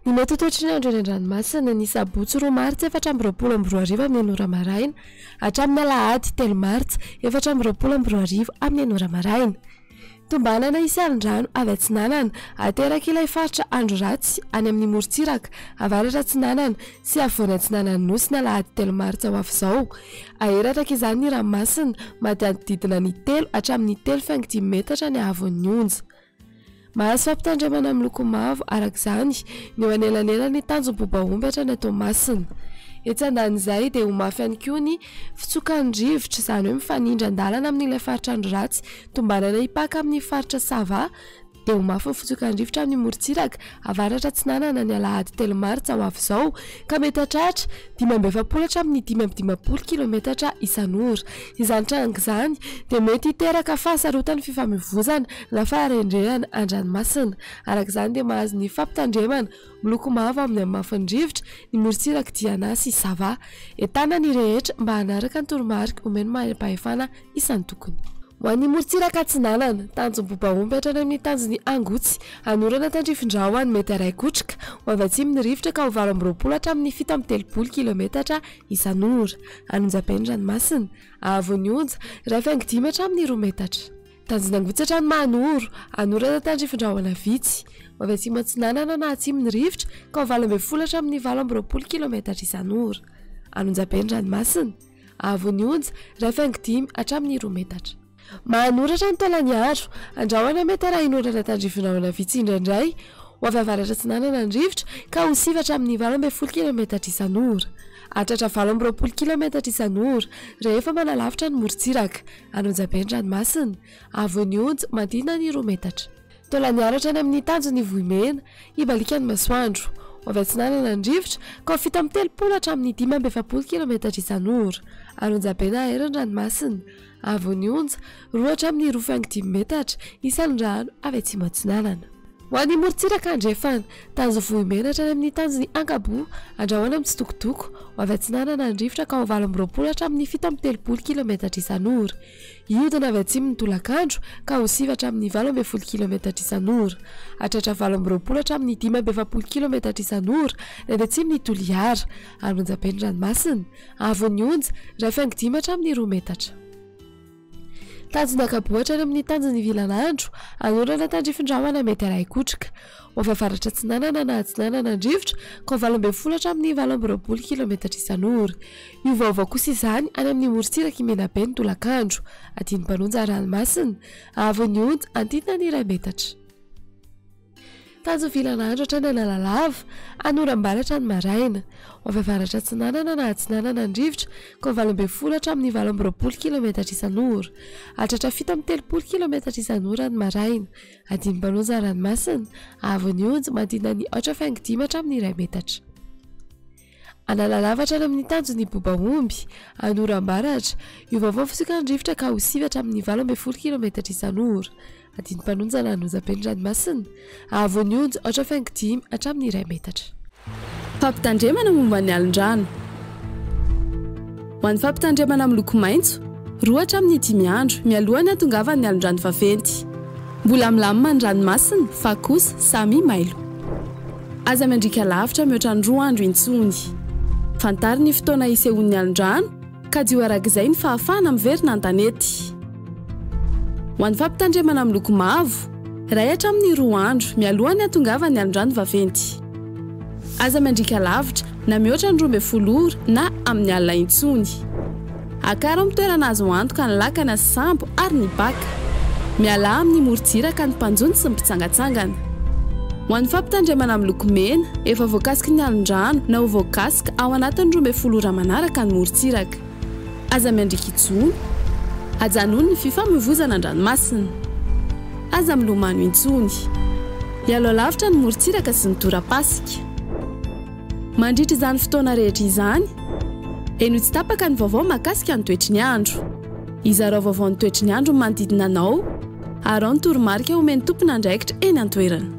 Ny mety toetr'ny andro eny an-dranomasina ny sabotsy 2 martsa 4:20 amin'ny ora maraina hatramin'ny alahady 3 martsa 4:20 amin'ny ora maraina. Tombanana isan-drano avy Atsinanana ateraka ilay faritra andro ratsy any amin'ny morontsiraka avaratra Atsinanana sy afovoany Atsinanana nosy ny alahady 3 martsa ho avy izao. Aherataka izany ny ranomasina manodidina ny 3 hatramin'ny 3.5 metatra ny haavon'ny onja. Mahazo fampitandremana amin'ny loko mavo arak'izany ny eo anelanelan'ny tanjom-bobaomby hatrany atao masina. Etsy andan'izay dia ho mafy ihany koa ny fitsokan'ny rivotra izany hoe mifanindry an-dalana amin'ilay faritra andro ratsy tombanana hipaka amin'ny faritra Sava dia ho mafy ny fitsokan'ny rivotra amin'ny morontsiraka avaratra Atsinanana ny alahady 3 martsa ho avy izao ka mety hatratra 540 hatramin'ny 550 kilometatra isan'ora. Izany tranga izany dia mety hiteraka fahasarotan'ny fifamoivoizana na faharendrehana an-dranomasina. Arak'izany dia mahazo ny fampitandremana miloko mavo amin'ny mafin'ny rivotra ny morontsiraka Diana sy Sava. Entana ny rehetra mba hanaraka ny toromarika omeny marim-pahefana isan'ny tokony. Ho an'ny morontsiraka Atsinanana, tanjom-bobaomby hatrany amin'ny tanjon'ny Angotsy, anorana tandrifindrahony mety iray kotrika, ho avy atsimon'ny rivotra ka ho 20 hatramin'ny 730 kilometatra isan'ora. Anonjam-painy ranomasina, ahavon'ny onja, 2.5 hatramin'ny 2 metatra. Tanjon'ny Angotsy hatrany Mahanoro, anorana tandrifindrahona vitsy, ho avy atsimo Atsinanana na atsimon'ny rivotra ka ho 20 hatramin'ny 20 kilometatra isan'ora. Anonjam-painy ranomasina, ahavon'ny onja, 2.5 hatramin'ny 2 metatra. Mahanoratra ny taolany aro, andrahoana mety arahin'orana tandrifindrahona vitsy indraindray, ho avy avaratra Atsinanana ny rivotra ka ho 7 hatramin'ny 20 kilometatra isan'ora. Hatratra 20 kilometatra isan'ora rehefa manalavitra ny morontsiraka. Anonjam-painy ranomasina, ahavon'ny onja manodidina ny 2 metatra. Taolany aro hatrany amin'ny tanjon'ny Vohimena, ibalika ny masoandro, ho avy Atsinanana ny rivotra ka ho 7:30 hatramin'ny 550 kilometatra isan'ora. Anonjam-painy aheriny ranomasina, ahavon'ny onja 2 hatramin'ny 2.5 metatra isan'ny rano avy atsimo Atsinanana. Ho an'ny morontsiraka andrefana, tanjo Vohimena hatrany amin'ny tanjon'ny Ankabo, andrahoana amin'ny tsitokotoko, ho avy Atsinanana ny rivotra ka ho 20 hatramin'ny 730 kilometatra isan'ora. Ihodina avy atsimon'ny tolakandro ka ho 7 hatramin'ny 20 kilometatra isan'ora. Hatratra 20 hatramin'ny 550 kilometatra isan'ora ny atsimon'ny Toliara. Anonjam-painy ranomasina, ahavon'ny onja 2.5 hatramin'ny 2 metatra. Tanjon'ny Ankabo hatrany amin'ny tanjon'ny Vilanandro, anorana tandrifindrahona mety iray kotrika, ho avy avaratra Atsinanana na Atsinanana ny rivotra ka ho 20 hatramin'ny 20 kilometatra isan'ora. Io vaovao kosa izany any amin'ny morontsiraka Imenabe ny tolakandro, adian'ny mpanonja ranomasina, ahavon'ny onja anodidina ny 1 metatra. Tanjo Vilanandro hatrany Analalava, anoram-baratra ny maraina, ho avy avaratra Atsinanana na Atsinanana ny rivotra ka ho 20 hatramin'ny 20 kilometatra isan'ora. Hatratra 730 kilometatra isan'ora ny maraina, adian'ny mpanonja ranomasina, ahavon'ny onja manodidina ny 8.5 hatramin'ny 1 metatra. Analalava hatrany amin'ny tanjon'ny Bobaomby, anoram-baratra, io vaovao fisokan'ny rivotra ka ho 7 hatramin'ny 20 kilometatra isan'ora. Adian'ny mpanonja anonjam-painy ranomasina, ahavon'ny onja 8.5 hatramin'ny 1 metatra. Fampitandremana momba ny alin-drano. Ho an'ny fampitandremana amin'ny loko maitso, 2 hatramin'ny 5 andro mialohan'ny hatongavan'ny alin-drano vaventy. Mbola milamina ny ranomasina fa kosa samy mailo. Aza mandrika lavitra mihoatra ny 2 andro intsony. Fantary ny fotoana isehoan'ny alin-drano ka dio arak'izay ny fahafahana miverina an-tanety. Ho an'ny fampitandremana amin'ny loko mavo, 2 hatramin'ny 2 andro mialohan'ny hatongavan'ny alin-drano vaventy. Aza mandrika lavitra na mihoatra ny 12 ora na amin'ny alina intsony. Akara amin'ny toerana azo antoka ny lakana sy sambo ary ny baka. Miala amin'ny morontsiraka ny mpanjony sy ny mpitsangatsangana. Ho an'ny fampitandremana amin'ny loko mena, efa voakasika ny alin-drano na ho voakasika ao anatin'ny 12 ora manaraka ny morontsiraka. Aza mandrika intsony, ajanony ny fifamoivoizana an-dranomasina. Aza milomano intsony. Hialo lavitra ny morontsiraka sy ny tora-pasika. Mandritra izany fotoana rehetra izany, eno tsy tapaka ny vaovao mahakasika ny toetry ny andro. Izarao vaovao ny toetry ny andro manodidina anao, ary ao ny toromarika omeny tompona andraikitra eny an-toerana.